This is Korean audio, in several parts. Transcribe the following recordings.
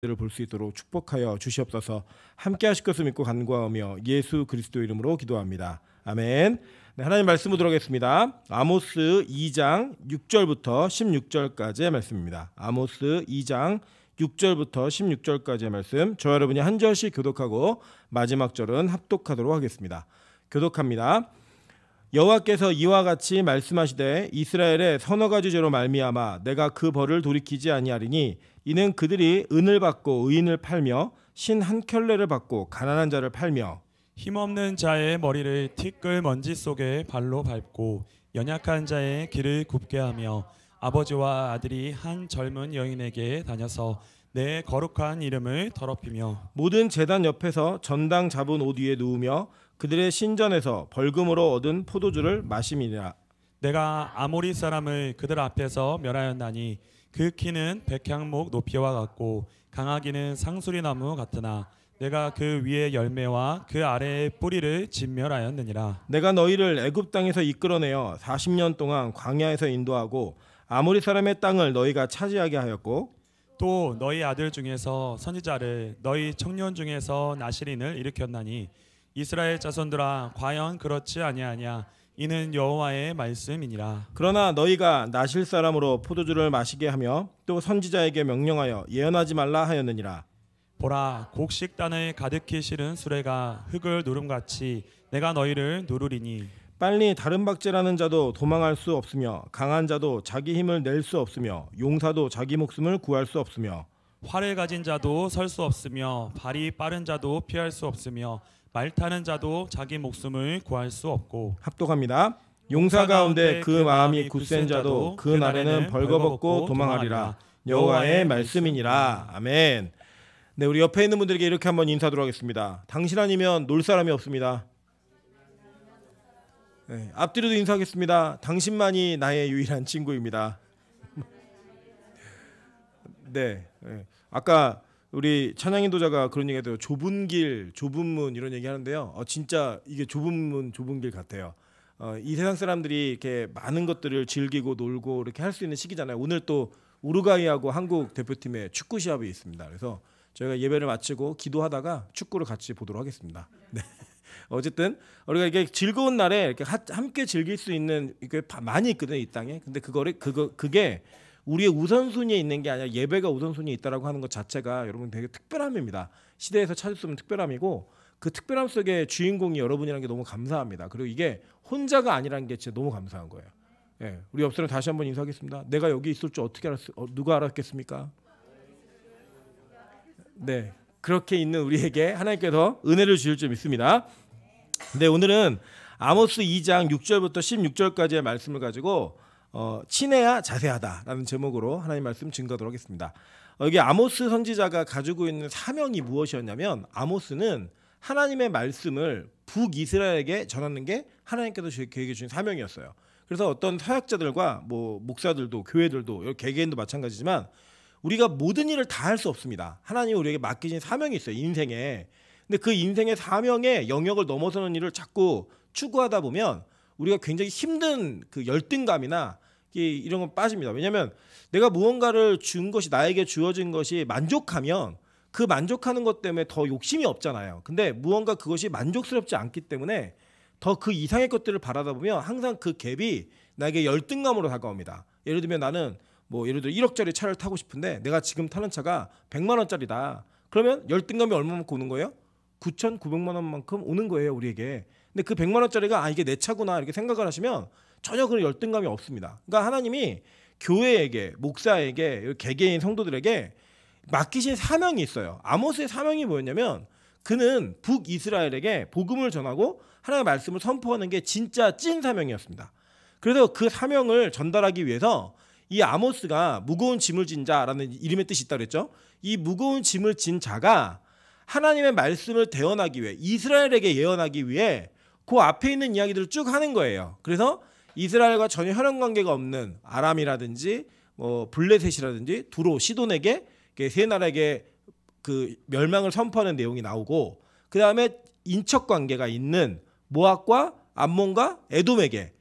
를 볼 수 있도록 축복하여 주시옵소서. 함께 하실 것을 믿고 간구하며 예수 그리스도 이름으로 기도합니다. 아멘. 네, 하나님 말씀 보도록 하겠습니다. 아모스 2장 6절부터 16절까지의 말씀입니다. 아모스 2장 6절부터 16절까지의 말씀, 저와 여러분이 한 절씩 교독하고 마지막 절은 합독하도록 하겠습니다. 교독합니다. 여호와께서 이와 같이 말씀하시되 이스라엘의 서너 가지 죄로 말미암아 내가 그 벌을 돌이키지 아니하리니 이는 그들이 은을 받고 의인을 팔며 신 한 켤레를 받고 가난한 자를 팔며 힘없는 자의 머리를 티끌 먼지 속에 발로 밟고 연약한 자의 길을 굽게 하며 아버지와 아들이 한 젊은 여인에게 다녀서 내 거룩한 이름을 더럽히며 모든 제단 옆에서 전당 잡은 옷 위에 누우며 그들의 신전에서 벌금으로 얻은 포도주를 마심이니라. 내가 아모리 사람을 그들 앞에서 멸하였나니 그 키는 백향목 높이와 같고 강하기는 상수리 나무 같으나 내가 그 위의 열매와 그 아래의 뿌리를 진멸하였느니라. 내가 너희를 애굽 땅에서 이끌어내어 40년 동안 광야에서 인도하고 아모리 사람의 땅을 너희가 차지하게 하였고 또 너희 아들 중에서 선지자를 너희 청년 중에서 나시린을 일으켰나니 이스라엘 자손들아 과연 그렇지 아니하냐. 이는 여호와의 말씀이니라. 그러나 너희가 나실 사람으로 포도주를 마시게 하며 또 선지자에게 명령하여 예언하지 말라 하였느니라. 보라, 곡식단을 가득히 실은 수레가 흙을 누름같이 내가 너희를 누르리니 빨리 다른 박제라는 자도 도망할 수 없으며 강한 자도 자기 힘을 낼 수 없으며 용사도 자기 목숨을 구할 수 없으며 활을 가진 자도 설 수 없으며 발이 빠른 자도 피할 수 없으며 말 타는 자도 자기 목숨을 구할 수 없고 합독합니다. 용사 가운데 그 마음이 굳센 자도 그 날에는 벌거벗고 도망하리라. 여호와의 말씀이니라. 아멘. 네, 우리 옆에 있는 분들에게 이렇게 한번 인사드리도록 하겠습니다. 당신 아니면 놀 사람이 없습니다. 네, 앞뒤로도 인사하겠습니다. 당신만이 나의 유일한 친구입니다. 네, 네. 아까 우리 찬양 인도자가 그런 얘기해도 좁은 길, 좁은 문 이런 얘기 하는데요. 진짜 이게 좁은 문, 좁은 길 같아요. 이 세상 사람들이 이렇게 많은 것들을 즐기고 놀고 이렇게 할 수 있는 시기잖아요. 오늘 또 우루과이하고 한국 대표팀의 축구 시합이 있습니다. 그래서 저희가 예배를 마치고 기도하다가 축구를 같이 보도록 하겠습니다. 네. 어쨌든 우리가 이게 즐거운 날에 이렇게 함께 즐길 수 있는 이게 많이 있거든요, 이 땅에. 근데 그게 우리의 우선순위에 있는 게 아니라 예배가 우선순위에 있다라고 하는 것 자체가 여러분 되게 특별함입니다. 시대에서 찾을 수 없는 특별함이고 그 특별함 속에 주인공이 여러분이라는 게 너무 감사합니다. 그리고 이게 혼자가 아니라는 게 진짜 너무 감사한 거예요. 예, 우리 옆 사람 다시 한번 인사하겠습니다. 내가 여기 있을 줄 어떻게 누가 알았겠습니까? 네, 그렇게 있는 우리에게 하나님께서 은혜를 주실 줄 믿습니다. 네, 오늘은 아모스 2장 6절부터 16절까지의 말씀을 가지고 친해야 자세하다라는 제목으로 하나님 말씀 증거하도록 하겠습니다. 여기 아모스 선지자가 가지고 있는 사명이 무엇이었냐면 아모스는 하나님의 말씀을 북이스라엘에게 전하는 게 하나님께서 계획해 주신 사명이었어요. 그래서 어떤 사역자들과 뭐 목사들도 교회들도 개개인도 마찬가지지만 우리가 모든 일을 다 할 수 없습니다. 하나님이 우리에게 맡기신 사명이 있어요, 인생에. 근데 그 인생의 사명의 영역을 넘어서는 일을 자꾸 추구하다 보면 우리가 굉장히 힘든 그 열등감이나 이런 건 빠집니다. 왜냐하면 내가 무언가를 준 것이 나에게 주어진 것이 만족하면 그 만족하는 것 때문에 더 욕심이 없잖아요. 근데 무언가 그것이 만족스럽지 않기 때문에 더 그 이상의 것들을 바라다 보면 항상 그 갭이 나에게 열등감으로 다가옵니다. 예를 들면 나는 예를 들어 1억짜리 차를 타고 싶은데 내가 지금 타는 차가 100만 원짜리다. 그러면 열등감이 얼마만큼 오는 거예요? 9,900만 원만큼 오는 거예요, 우리에게. 근데 그 100만 원짜리가 이게 내 차구나 이렇게 생각을 하시면 전혀 그런 열등감이 없습니다. 그러니까 하나님이 교회에게, 목사에게, 개개인 성도들에게 맡기신 사명이 있어요. 아모스의 사명이 뭐였냐면 그는 북이스라엘에게 복음을 전하고 하나님의 말씀을 선포하는 게 진짜 찐 사명이었습니다. 그래서 그 사명을 전달하기 위해서 이 아모스가 무거운 짐을 진 자라는 이름의 뜻이 있다고 그랬죠. 이 무거운 짐을 진 자가 하나님의 말씀을 대언하기 위해, 이스라엘에게 예언하기 위해 그 앞에 있는 이야기들을 쭉 하는 거예요. 그래서 이스라엘과 전혀 혈연 관계가 없는 아람이라든지 블레셋이라든지 두로, 시돈에게 세 나라에게 그 멸망을 선포하는 내용이 나오고, 그 다음에 인척 관계가 있는 모압과 암몬과 에돔에게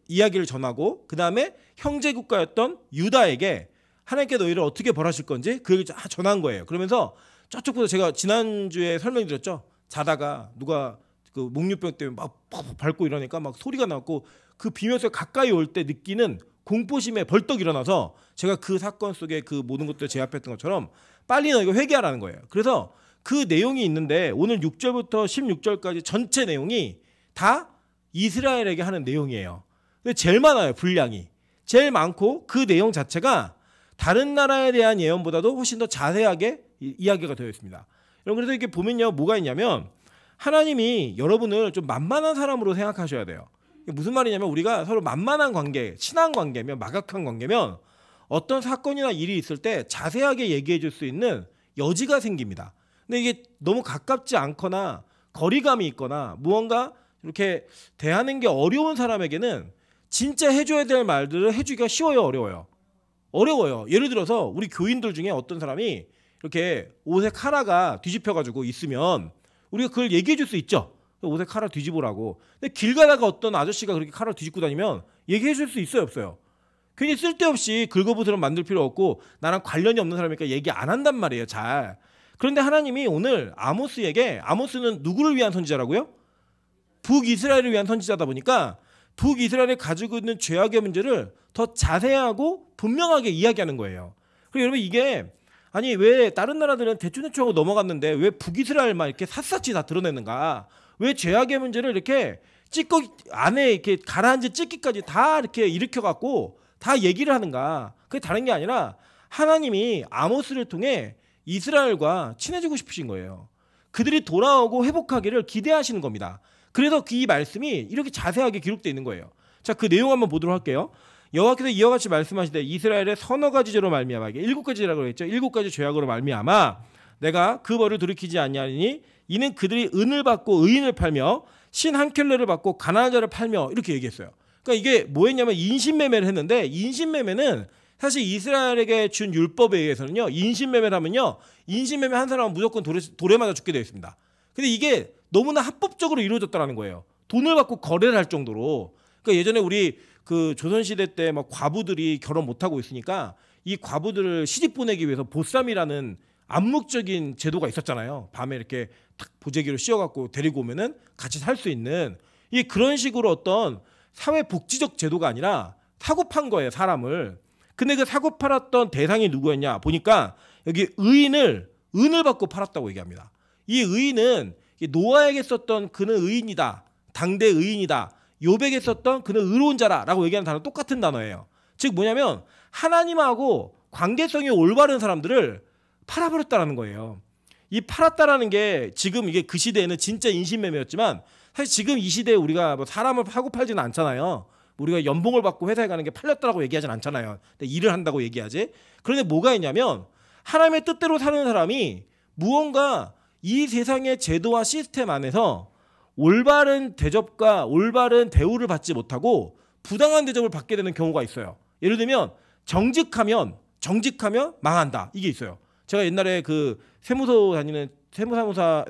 이야기를 전하고, 그 다음에 형제 국가였던 유다에게 하나님께 너희를 어떻게 벌하실 건지 그 얘기를 전한 거예요. 그러면서 저쪽부터 제가 지난주에 설명드렸죠. 자다가 누가 그 목류병 때문에 막 밟고 이러니까 막 소리가 나고 그 비명소리가 가까이 올 때 느끼는 공포심에 벌떡 일어나서 제가 그 사건 속에 그 모든 것들을 제압했던 것처럼 빨리 너희가 회개하라는 거예요. 그래서 그 내용이 있는데 오늘 6절부터 16절까지 전체 내용이 다 이스라엘에게 하는 내용이에요. 근데 제일 많아요. 분량이. 제일 많고 그 내용 자체가 다른 나라에 대한 예언보다도 훨씬 더 자세하게 이야기가 되어 있습니다. 여러분 그래서 이렇게 보면요. 뭐가 있냐면 하나님이 여러분을 좀 만만한 사람으로 생각하셔야 돼요. 무슨 말이냐면 우리가 서로 만만한 관계, 친한 관계면 막역한 관계면 어떤 사건이나 일이 있을 때 자세하게 얘기해 줄 수 있는 여지가 생깁니다. 근데 이게 너무 가깝지 않거나 거리감이 있거나 무언가 이렇게 대하는 게 어려운 사람에게는 진짜 해줘야 될 말들을 해주기가 쉬워요, 어려워요? 어려워요. 예를 들어서 우리 교인들 중에 어떤 사람이 이렇게 옷에 카라가 뒤집혀가지고 있으면 우리가 그걸 얘기해 줄 수 있죠. 옷에 카라 뒤집으라고. 근데 길 가다가 어떤 아저씨가 그렇게 카라 뒤집고 다니면 얘기해 줄 수 있어요, 없어요? 괜히 쓸데없이 긁어부스럼 만들 필요 없고 나랑 관련이 없는 사람이니까 얘기 안 한단 말이에요, 잘. 그런데 하나님이 오늘 아모스에게, 아모스는 누구를 위한 선지자라고요? 북이스라엘을 위한 선지자다 보니까 북이스라엘이 가지고 있는 죄악의 문제를 더 자세하고 분명하게 이야기하는 거예요. 그리고 여러분 이게 아니 왜 다른 나라들은 대충대충하고 넘어갔는데 왜 북이스라엘만 이렇게 샅샅이 다 드러내는가? 왜 죄악의 문제를 이렇게 찌꺼기 안에 이렇게 가라앉은 찌끼까지 다 이렇게 일으켜갖고 다 얘기를 하는가? 그게 다른 게 아니라 하나님이 아모스를 통해 이스라엘과 친해지고 싶으신 거예요. 그들이 돌아오고 회복하기를 기대하시는 겁니다. 그래서 이 말씀이 이렇게 자세하게 기록되어 있는 거예요. 자, 그 내용 한번 보도록 할게요. 여호와께서 이와 같이 말씀하시되 이스라엘의 서너 가지 죄로 말미암아, 이게 7가지라고 했죠. 7가지 죄악으로 말미암아 내가 그 벌을 돌이키지 아니하리니 이는 그들이 은을 받고 의인을 팔며 신 한 켤레를 받고 가난한 자를 팔며 이렇게 얘기했어요. 그러니까 이게 뭐였냐면 인신매매를 했는데 인신매매는 사실 이스라엘에게 준 율법에 의해서는요. 인신매매를 하면요. 인신매매 한 사람은 무조건 돌에 맞아 죽게 되어 있습니다. 근데 이게 너무나 합법적으로 이루어졌다는 거예요. 돈을 받고 거래를 할 정도로. 그러니까 예전에 우리 그 조선시대 때 막 과부들이 결혼 못하고 있으니까 이 과부들을 시집 보내기 위해서 보쌈이라는 암묵적인 제도가 있었잖아요. 밤에 이렇게 탁 보재기로 씌워갖고 데리고 오면은 같이 살 수 있는 이 그런 식으로 어떤 사회복지적 제도가 아니라 사고 판 거예요, 사람을. 근데 그 사고 팔았던 대상이 누구였냐 보니까 여기 은을 받고 팔았다고 얘기합니다. 이 의인은 노아에게 썼던 그는 의인이다, 당대 의인이다, 욥에게 썼던 그는 의로운 자라라고 얘기하는 단어는 똑같은 단어예요. 즉 뭐냐면 하나님하고 관계성이 올바른 사람들을 팔아버렸다라는 거예요. 이 팔았다라는 게 지금 이게 그 시대에는 진짜 인신매매였지만 사실 지금 이 시대에 우리가 뭐 사람을 사고 팔지는 않잖아요. 우리가 연봉을 받고 회사에 가는 게 팔렸다라고 얘기하진 않잖아요. 근데 일을 한다고 얘기하지. 그런데 뭐가 있냐면 하나님의 뜻대로 사는 사람이 무언가 이 세상의 제도와 시스템 안에서 올바른 대접과 올바른 대우를 받지 못하고 부당한 대접을 받게 되는 경우가 있어요. 예를 들면 정직하면 망한다. 이게 있어요. 제가 옛날에 그 세무서 다니는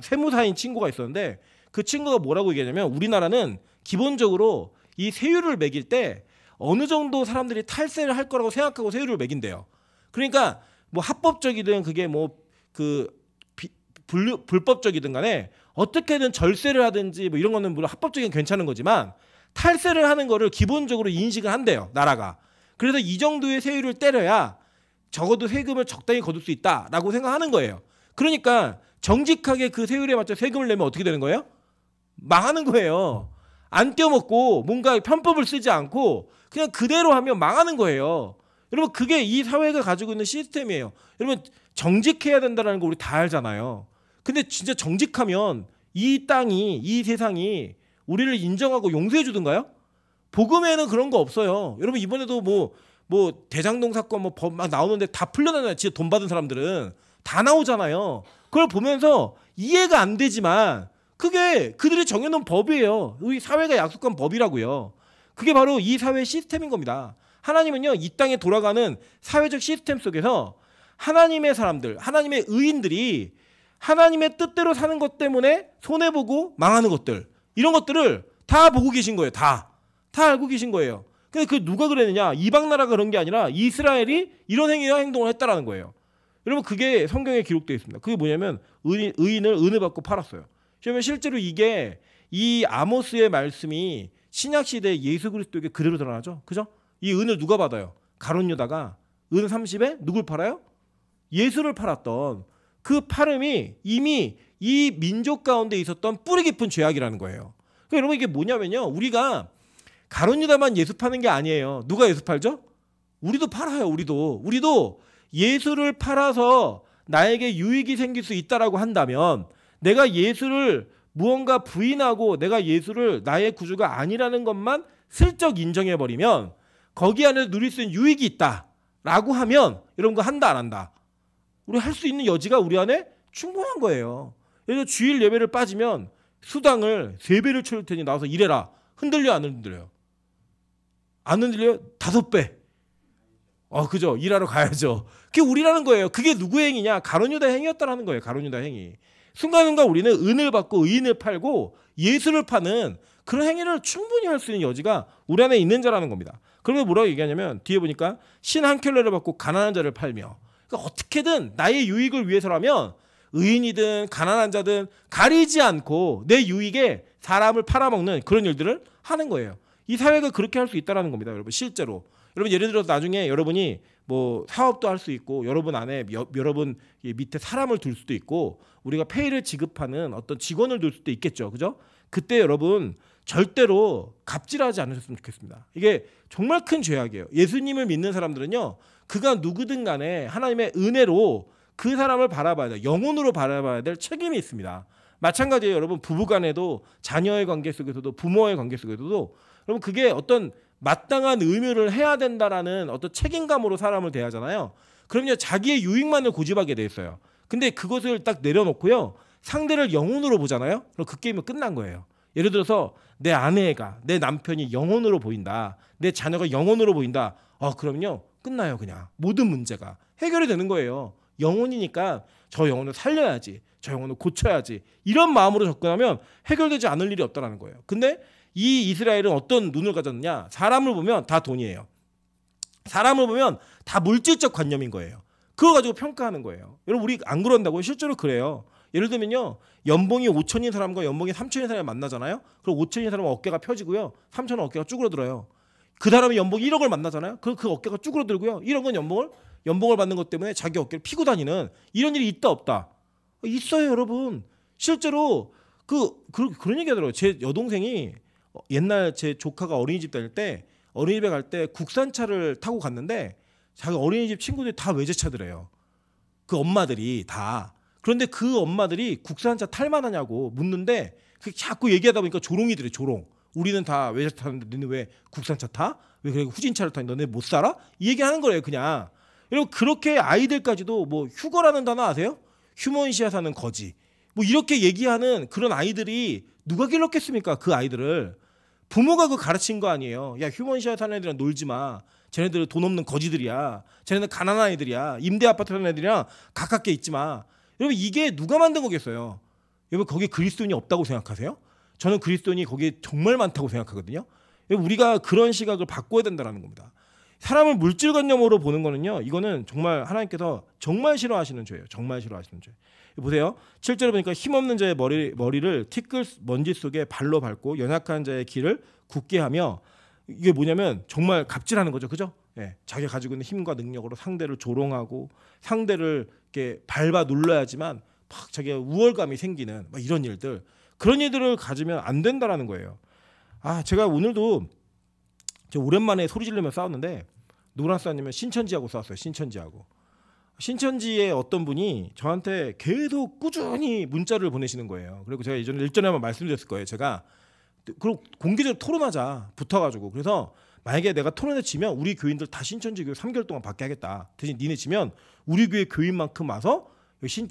세무사인 친구가 있었는데 그 친구가 뭐라고 얘기하냐면 우리나라는 기본적으로 이 세율을 매길 때 어느 정도 사람들이 탈세를 할 거라고 생각하고 세율을 매긴대요. 그러니까 뭐 합법적이든 그게 뭐 그 불법적이든 간에 어떻게든 절세를 하든지 뭐 이런 거는 물론 합법적인 괜찮은 거지만 탈세를 하는 거를 기본적으로 인식을 한대요, 나라가. 그래서 이 정도의 세율을 때려야 적어도 세금을 적당히 거둘 수 있다라고 생각하는 거예요. 그러니까 정직하게 그 세율에 맞춰 세금을 내면 어떻게 되는 거예요? 망하는 거예요. 안 떼어먹고 뭔가 편법을 쓰지 않고 그냥 그대로 하면 망하는 거예요. 여러분 그게 이 사회가 가지고 있는 시스템이에요. 여러분 정직해야 된다는 거 우리 다 알잖아요. 근데 진짜 정직하면 이 땅이, 이 세상이 우리를 인정하고 용서해 주던가요? 복음에는 그런 거 없어요. 여러분 이번에도 뭐 대장동 사건 뭐 법 막 나오는데 다 풀려나잖아요. 진짜 돈 받은 사람들은 다 나오잖아요. 그걸 보면서 이해가 안 되지만 그게 그들이 정해놓은 법이에요. 우리 사회가 약속한 법이라고요. 그게 바로 이 사회의 시스템인 겁니다. 하나님은요, 이 땅에 돌아가는 사회적 시스템 속에서 하나님의 사람들, 하나님의 의인들이 하나님의 뜻대로 사는 것 때문에 손해보고 망하는 것들, 이런 것들을 다 보고 계신 거예요. 다 알고 계신 거예요. 근데 그 누가 그랬느냐? 이방 나라가 그런 게 아니라 이스라엘이 이런 행위와 행동을 했다라는 거예요. 여러분 그게 성경에 기록되어 있습니다. 그게 뭐냐면 의인을 은혜 받고 팔았어요. 그러면 실제로 이게 이 아모스의 말씀이 신약 시대에 예수 그리스도에게 그대로 드러나죠. 그죠? 이 은을 누가 받아요? 가룟 유다가 은 30에 누굴 팔아요? 예수를 팔았던 그 팔음이 이미 이 민족 가운데 있었던 뿌리 깊은 죄악이라는 거예요. 그러니까 여러분 이게 뭐냐면요. 우리가 가룟 유다만 예수 파는 게 아니에요. 누가 예수 팔죠? 우리도 팔아요. 우리도 예수를 팔아서 나에게 유익이 생길 수 있다라고 한다면 내가 예수를 무언가 부인하고 내가 예수를 나의 구주가 아니라는 것만 슬쩍 인정해버리면 거기 안에 누릴 수 있는 유익이 있다라고 하면 여러분 그거 한다 안 한다? 우리 할 수 있는 여지가 우리 안에 충분한 거예요. 예를 들어 주일 예배를 빠지면 수당을 3배를 채울 테니 나와서 일해라. 흔들려 안 흔들려요? 안 흔들려요? 5배. 그죠. 일하러 가야죠. 그게 우리라는 거예요. 그게 누구의 행위냐? 가룟 유다 행위였다라는 거예요. 가룟 유다 행위. 순간순간 우리는 은을 받고 의인을 팔고 예수를 파는 그런 행위를 충분히 할 수 있는 여지가 우리 안에 있는 자라는 겁니다. 그러면 뭐라고 얘기하냐면 뒤에 보니까 신 한 켤레를 받고 가난한 자를 팔며 그러니까 어떻게든 나의 유익을 위해서라면 의인이든 가난한 자든 가리지 않고 내 유익에 사람을 팔아먹는 그런 일들을 하는 거예요. 이 사회가 그렇게 할 수 있다는 겁니다. 여러분 실제로. 여러분 예를 들어서 나중에 여러분이 뭐 사업도 할 수 있고 여러분 안에 여러분 밑에 사람을 둘 수도 있고 우리가 페이를 지급하는 어떤 직원을 둘 수도 있겠죠. 그죠? 그때 여러분 절대로 갑질하지 않으셨으면 좋겠습니다. 이게 정말 큰 죄악이에요. 예수님을 믿는 사람들은요. 그가 누구든 간에 하나님의 은혜로 그 사람을 바라봐야 돼요. 영혼으로 바라봐야 될 책임이 있습니다. 마찬가지예요. 여러분 부부간에도 자녀의 관계 속에서도 부모의 관계 속에서도 여러분 그게 어떤 마땅한 의무를 해야 된다라는 어떤 책임감으로 사람을 대하잖아요. 그럼요 자기의 유익만을 고집하게 돼 있어요. 근데 그것을 딱 내려놓고요 상대를 영혼으로 보잖아요. 그럼 그 게임은 끝난 거예요. 예를 들어서 내 아내가 내 남편이 영혼으로 보인다. 내 자녀가 영혼으로 보인다. 그럼요 끝나요. 그냥 모든 문제가 해결이 되는 거예요. 영혼이니까 저 영혼을 살려야지. 저 영혼을 고쳐야지. 이런 마음으로 접근하면 해결되지 않을 일이 없다는 거예요. 근데 이 이스라엘은 어떤 눈을 가졌느냐. 사람을 보면 다 돈이에요. 사람을 보면 다 물질적 관념인 거예요. 그거 가지고 평가하는 거예요. 여러분 우리 안 그런다고요? 실제로 그래요. 예를 들면요. 연봉이 5천인 사람과 연봉이 3천인 사람이 만나잖아요. 그럼 5천인 사람은 어깨가 펴지고요. 3천은 어깨가 쭈그러들어요. 그 사람이 연봉 1억을 만나잖아요. 그 어깨가 쭈그러들고요. 1억은 연봉을 받는 것 때문에 자기 어깨를 피고 다니는 이런 일이 있다 없다? 있어요 여러분. 실제로 그런 얘기 하더라고요. 제 여동생이 옛날 제 조카가 어린이집 다닐 때 어린이집에 갈 때 국산차를 타고 갔는데 자기 어린이집 친구들이 다 외제차들이에요. 그 엄마들이 다. 그런데 그 엄마들이 국산차 탈만하냐고 묻는데 자꾸 얘기하다 보니까 조롱이들이 조롱. 우리는 다 외제차 타는데 너네 왜 국산차 타? 왜 그래 후진차를 타니 너네 못 살아? 이 얘기하는 거예요 그냥. 여러분 그렇게 아이들까지도 뭐 휴거라는 단어 아세요? 휴먼시아 사는 거지. 뭐 이렇게 얘기하는 그런 아이들이 누가 길렀겠습니까? 그 아이들을. 부모가 그 가르친 거 아니에요. 야 휴먼시아 사는 애들이랑 놀지 마. 쟤네들 돈 없는 거지들이야. 쟤네들 가난한 애들이야. 임대 아파트 사는 애들이랑 가깝게 있지 마. 여러분 이게 누가 만든 거겠어요? 여러분 거기에 그리스도인이 없다고 생각하세요? 저는 그리스도인이 거기에 정말 많다고 생각하거든요. 여러분 우리가 그런 시각을 바꿔야 된다는 겁니다. 사람을 물질관념으로 보는 거는요. 이거는 정말 하나님께서 정말 싫어하시는 죄예요. 정말 싫어하시는 죄. 보세요. 7절에 보니까 힘없는 자의 머리를 티끌 먼지 속에 발로 밟고 연약한 자의 길을 굳게 하며 이게 뭐냐면 정말 갑질하는 거죠. 그죠? 예, 자기가 가지고 있는 힘과 능력으로 상대를 조롱하고 상대를 이렇게 밟아 눌러야지만 막 자기가 우월감이 생기는 막 이런 일들. 그런 일들을 가지면 안 된다라는 거예요. 제가 오늘도 오랜만에 소리 지르며 싸웠는데 누구랑 싸웠냐면 신천지하고 싸웠어요. 신천지의 어떤 분이 저한테 계속 꾸준히 문자를 보내시는 거예요. 그리고 제가 일전에 한번 말씀드렸을 거예요. 제가 그럼 공개적으로 토론하자 붙어가지고 그래서 만약에 내가 토론에 지면 우리 교인들 다 신천지 교회 3개월 동안 받게 하겠다. 대신 니네 지면 우리 교회 교인만큼 와서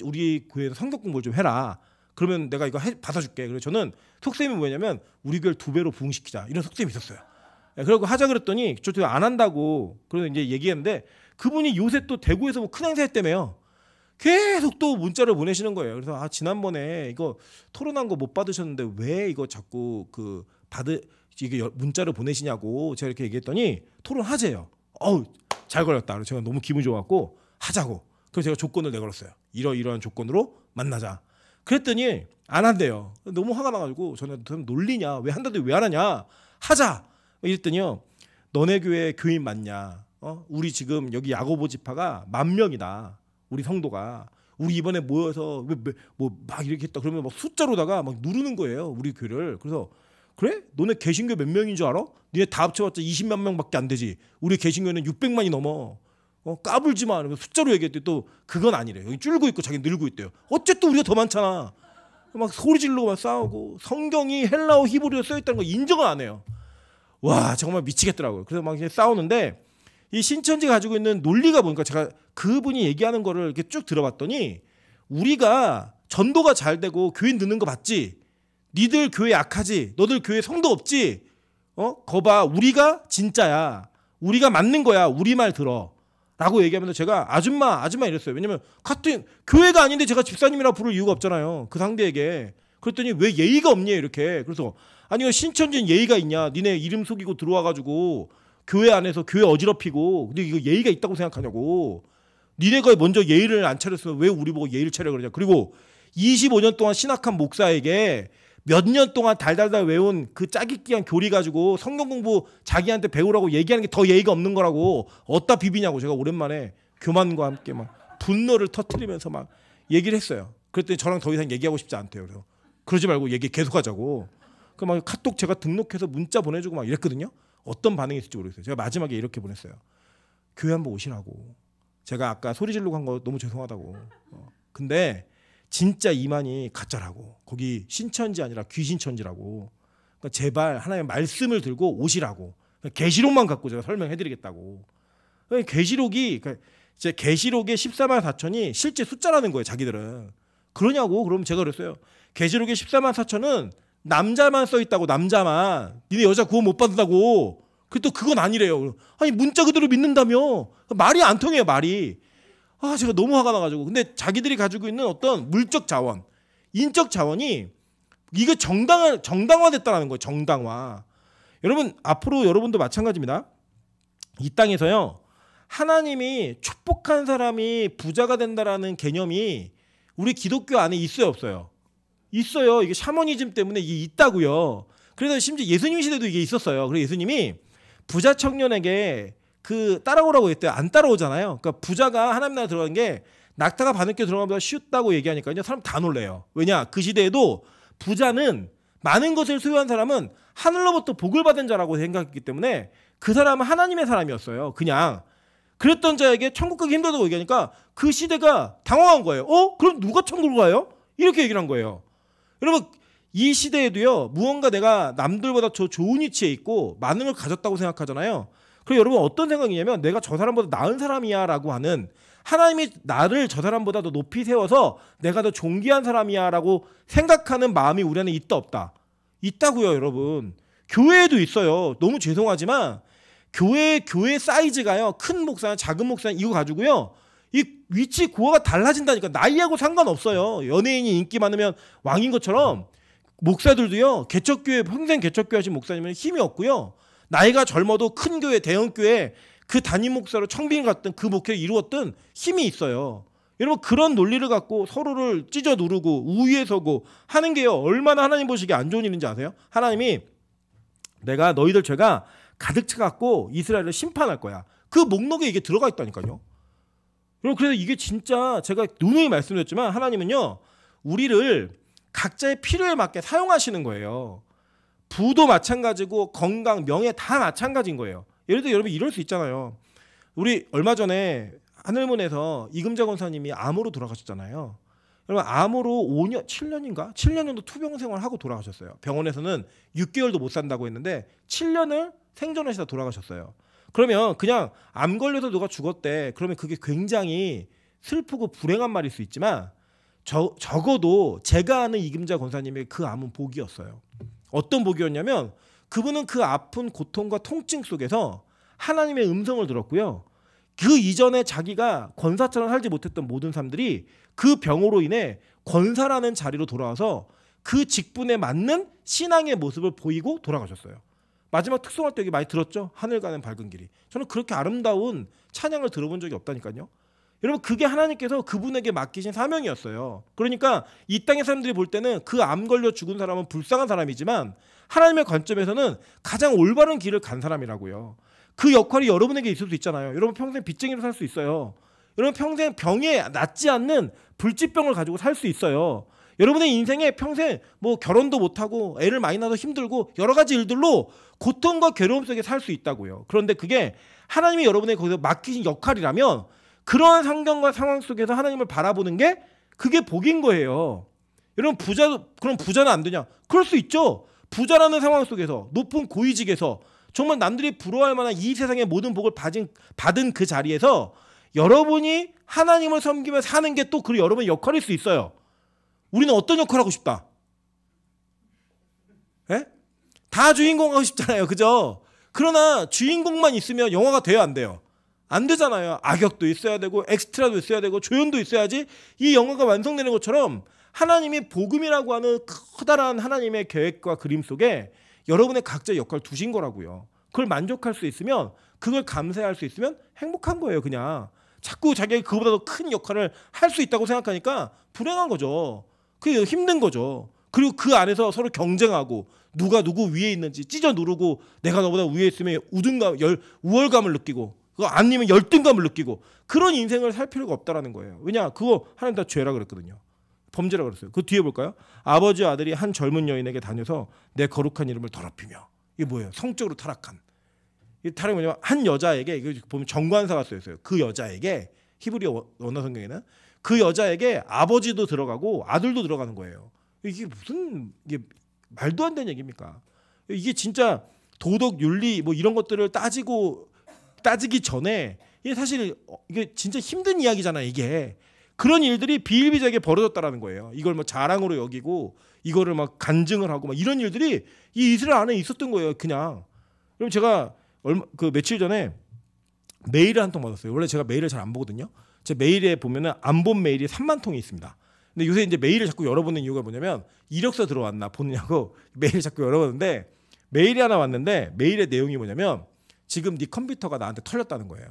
우리 교회에서 성경 공부를 좀 해라. 그러면 내가 이거 받아줄게. 그래서 저는 속셈이 뭐냐면 우리 교회를 2배로 부흥시키자 이런 속셈이 있었어요. 그리고 하자 그랬더니 저도 안 한다고 그래서 이제 얘기했는데 그분이 요새 또 대구에서 뭐 큰 행사 했다며요. 계속 또 문자를 보내시는 거예요. 그래서 지난번에 이거 토론한 거 못 받으셨는데 왜 이거 자꾸 이게 문자를 보내시냐고 제가 이렇게 얘기했더니 토론하재요. 어우 잘 걸렸다. 그래서 제가 너무 기분이 좋았고 하자고. 그래서 제가 조건을 내걸었어요. 이러이러한 조건으로 만나자. 그랬더니 안 한대요. 너무 화가 나가지고 저는 놀리냐, 왜 한다는데 왜 안 하냐, 하자 이랬더니요, 너네 교회 교인 맞냐, 우리 지금 여기 야고보 지파가 10,000명이다 우리 성도가, 우리 이번에 모여서 뭐 막 이렇게 했다 그러면 막 숫자로다가 막 누르는 거예요 우리 교회를. 그래서 그래? 너네 개신교 몇 명인 줄 알아? 니네 다 합쳐봤자 20만 명밖에 안 되지. 우리 개신교는 600만이 넘어. 까불지 마. 숫자로 얘기했더니 또 그건 아니래. 여기 줄고 있고 자기 늘고 있대요. 어쨌든 우리가 더 많잖아. 막 소리 지르고 막 싸우고, 성경이 헬라어 히브리어 써 있다는 거 인정을 안 해요. 와 정말 미치겠더라고요. 그래서 막 이렇게 싸우는데 이 신천지 가지고 있는 논리가 보니까 제가 그분이 얘기하는 거를 이렇게 쭉 들어봤더니, 우리가 전도가 잘 되고 교인 느는 거 봤지? 니들 교회 약하지? 너들 교회 성도 없지? 거봐 우리가 진짜야. 우리가 맞는 거야. 우리 말 들어. 라고 얘기하면서 제가 아줌마 이랬어요. 왜냐면 같은 교회가 아닌데 제가 집사님이라 부를 이유가 없잖아요. 그 상대에게. 그랬더니 왜 예의가 없니 이렇게. 그래서 아니 신천지는 예의가 있냐. 니네 이름 속이고 들어와가지고 교회 안에서 교회 어지럽히고, 근데 이거 예의가 있다고 생각하냐고. 니네가 먼저 예의를 안 차렸으면 왜 우리 보고 예의를 차려 그러냐. 그리고 25년 동안 신학한 목사에게 몇 년 동안 달달달 외운 그 짜깁기한 교리 가지고 성경 공부 자기한테 배우라고 얘기하는 게 더 예의가 없는 거라고 어디다 비비냐고. 제가 오랜만에 교만과 함께 막 분노를 터뜨리면서 막 얘기를 했어요. 그랬더니 저랑 더 이상 얘기하고 싶지 않대요. 그래서 그러지 말고 얘기 계속하자고. 그 막 카톡 제가 등록해서 문자 보내주고 막 이랬거든요. 어떤 반응이 있을지 모르겠어요. 제가 마지막에 이렇게 보냈어요. 교회 한번 오시라고. 제가 아까 소리 지르고 한 거 너무 죄송하다고. 근데 진짜 이만희 가짜라고. 거기 신천지 아니라 귀신천지라고. 그러니까 제발 하나님의 말씀을 들고 오시라고. 계시록만 갖고 제가 설명해드리겠다고. 계시록이 제 계시록의 14만 4천이 실제 숫자라는 거예요. 자기들은. 그러냐고. 그럼 제가 그랬어요. 계시록의 14만 4천은 남자만 써 있다고. 남자만. 니네 여자 구원 못 받는다고. 또 그건 아니래요. 아니 문자 그대로 믿는다며. 말이 안 통해요. 말이. 제가 너무 화가 나가지고. 근데 자기들이 가지고 있는 어떤 물적 자원, 인적 자원이 이게 정당화됐다는 거예요. 정당화. 여러분 앞으로 여러분도 마찬가지입니다. 이 땅에서요, 하나님이 축복한 사람이 부자가 된다라는 개념이 우리 기독교 안에 있어요, 없어요? 있어요. 이게 샤머니즘 때문에 이게 있다고요. 그래서 심지어 예수님 시대도 이게 있었어요. 그래서 예수님이 부자 청년에게 따라오라고 했대요. 안 따라오잖아요. 그러니까 부자가 하나님 나라 들어가는 게 낙타가 바늘게 들어가는 것보다 쉽다고 얘기하니까요. 사람 다 놀래요. 왜냐? 그 시대에도 부자는, 많은 것을 소유한 사람은 하늘로부터 복을 받은 자라고 생각했기 때문에 그 사람은 하나님의 사람이었어요. 그냥. 그랬던 자에게 천국 가기 힘들다고 얘기하니까 그 시대가 당황한 거예요. 그럼 누가 천국을 가요? 이렇게 얘기를 한 거예요. 여러분 이 시대에도요, 무언가 내가 남들보다 좋은 위치에 있고 많은 걸 가졌다고 생각하잖아요. 그리고 여러분 어떤 생각이냐면, 내가 저 사람보다 나은 사람이야 라고 하는, 하나님이 나를 저 사람보다 더 높이 세워서 내가 더 존귀한 사람이야 라고 생각하는 마음이 우리 안에 있다 없다? 있다고요. 여러분 교회에도 있어요. 너무 죄송하지만 교회 사이즈가요, 큰 목사나 작은 목사나 이거 가지고요, 이 위치 고하가 달라진다니까. 나이하고 상관없어요. 연예인이 인기 많으면 왕인 것처럼 목사들도요, 개척교회 평생 개척교회 하신 목사님은 힘이 없고요, 나이가 젊어도 큰 교회, 대형 교회 그 담임 목사로 청빙을 갔던 그 목회를 이루었던 힘이 있어요. 여러분 그런 논리를 갖고 서로를 찢어 누르고 우위에 서고 하는 게요, 얼마나 하나님 보시기에 안 좋은 일인지 아세요? 하나님이 내가 너희들 죄가 가득 차갖고 이스라엘을 심판할 거야. 그 목록에 이게 들어가 있다니까요. 여러분 그래서 이게 진짜 제가 누누이 말씀드렸지만, 하나님은요 우리를 각자의 필요에 맞게 사용하시는 거예요. 부도 마찬가지고 건강, 명예 다 마찬가지인 거예요. 예를 들어 여러분 이럴 수 있잖아요. 우리 얼마 전에 하늘문에서 이금자 권사님이 암으로 돌아가셨잖아요. 여러분 암으로 7년 정도 투병 생활하고 돌아가셨어요. 병원에서는 6개월도 못 산다고 했는데 7년을 생존하시다 돌아가셨어요. 그러면 그냥 암 걸려서 누가 죽었대. 그러면 그게 굉장히 슬프고 불행한 말일 수 있지만, 적어도 제가 아는 이금자 권사님의 그 암은 복이었어요. 어떤 복이었냐면, 그분은 그 아픈 고통과 통증 속에서 하나님의 음성을 들었고요. 그 이전에 자기가 권사처럼 살지 못했던 모든 사람들이 그 병으로 인해 권사라는 자리로 돌아와서 그 직분에 맞는 신앙의 모습을 보이고 돌아가셨어요. 마지막 특송할 때 여기 많이 들었죠? 하늘 가는 밝은 길이. 저는 그렇게 아름다운 찬양을 들어본 적이 없다니까요. 여러분 그게 하나님께서 그분에게 맡기신 사명이었어요. 그러니까 이 땅의 사람들이 볼 때는 그 암 걸려 죽은 사람은 불쌍한 사람이지만 하나님의 관점에서는 가장 올바른 길을 간 사람이라고요. 그 역할이 여러분에게 있을 수 있잖아요. 여러분 평생 빚쟁이로 살 수 있어요. 여러분 평생 병에 낫지 않는 불치병을 가지고 살 수 있어요. 여러분의 인생에 평생 뭐 결혼도 못하고 애를 많이 낳아서 힘들고 여러 가지 일들로 고통과 괴로움 속에 살 수 있다고요. 그런데 그게 하나님이 여러분에게 거기서 맡기신 역할이라면 그러한 환경과 상황 속에서 하나님을 바라보는 게 그게 복인 거예요. 여러분 그럼 부자는 안 되냐? 그럴 수 있죠. 부자라는 상황 속에서 높은 고위직에서 정말 남들이 부러워할 만한 이 세상의 모든 복을 받은 그 자리에서 여러분이 하나님을 섬기며 사는 게 또 그 여러분의 역할일 수 있어요. 우리는 어떤 역할 하고 싶다? 예? 다 주인공 하고 싶잖아요. 그죠? 그러나 주인공만 있으면 영화가 돼요, 안 돼요? 안 되잖아요. 악역도 있어야 되고 엑스트라도 있어야 되고 조연도 있어야지 이 영화가 완성되는 것처럼 하나님이 복음이라고 하는 커다란 하나님의 계획과 그림 속에 여러분의 각자의 역할을 두신 거라고요. 그걸 만족할 수 있으면 그걸 감사할 수 있으면 행복한 거예요. 그냥 자꾸 자기가 그보다도 큰 역할을 할 수 있다고 생각하니까 불행한 거죠. 그게 힘든 거죠. 그리고 그 안에서 서로 경쟁하고 누가 누구 위에 있는지 찢어 누르고 내가 너보다 위에 있으면 우월감을 느끼고 그거 아니면 열등감을 느끼고 그런 인생을 살 필요가 없다라는 거예요. 왜냐? 그거 하나님 다 죄라 그랬거든요. 범죄라 그랬어요. 그 뒤에 볼까요? 아버지와 아들이 한 젊은 여인에게 다녀서 내 거룩한 이름을 더럽히며. 이게 뭐예요? 성적으로 타락한. 이 타락이 뭐냐면 한 여자에게 이거 보면 정관사가 써 있어요. 그 여자에게 히브리어 원어 성경에는 그 여자에게 아버지도 들어가고 아들도 들어가는 거예요. 이게 무슨 이게 말도 안 되는 얘기입니까? 이게 진짜 도덕 윤리 뭐 이런 것들을 따지기 전에 이게 사실 이게 진짜 힘든 이야기잖아요. 이게 그런 일들이 비일비재하게 벌어졌다라는 거예요. 이걸 뭐 자랑으로 여기고 이거를 막 간증을 하고 막 이런 일들이 이 이스라엘 안에 있었던 거예요. 그냥. 그럼 제가 며칠 전에 메일을 한 통 받았어요. 원래 제가 메일을 잘 안 보거든요. 제 메일에 보면은 안 본 메일이 3만 통이 있습니다. 근데 요새 이제 메일을 자꾸 열어보는 이유가 뭐냐면 이력서 들어왔나 보느냐고 메일을 자꾸 열어보는데 메일이 하나 왔는데 메일의 내용이 뭐냐면 지금 네 컴퓨터가 나한테 털렸다는 거예요.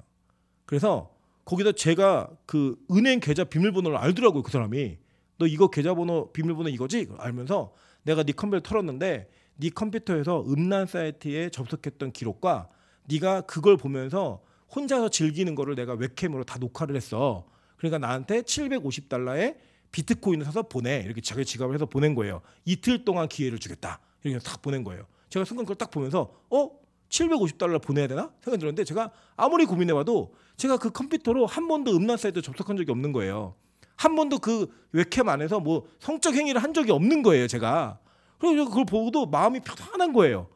그래서 거기다 제가 그 은행 계좌 비밀번호를 알더라고요. 그 사람이. 너 이거 계좌번호 비밀번호 이거지? 알면서 내가 네 컴퓨터 털었는데 네 컴퓨터에서 음란 사이트에 접속했던 기록과 네가 그걸 보면서 혼자서 즐기는 거를 내가 웹캠으로 다 녹화를 했어. 그러니까 나한테 $750에 비트코인을 사서 보내. 이렇게 자기 지갑을 해서 보낸 거예요. 이틀 동안 기회를 주겠다. 이렇게 딱 보낸 거예요. 제가 순간 그걸 딱 보면서 $750 보내야 되나? 생각이 들었는데 제가 아무리 고민해봐도 제가 그 컴퓨터로 한 번도 음란 사이트에 접속한 적이 없는 거예요. 한 번도 그 웹캠 안에서 뭐 성적 행위를 한 적이 없는 거예요. 제가. 그래서 그걸 보고도 마음이 편안한 거예요.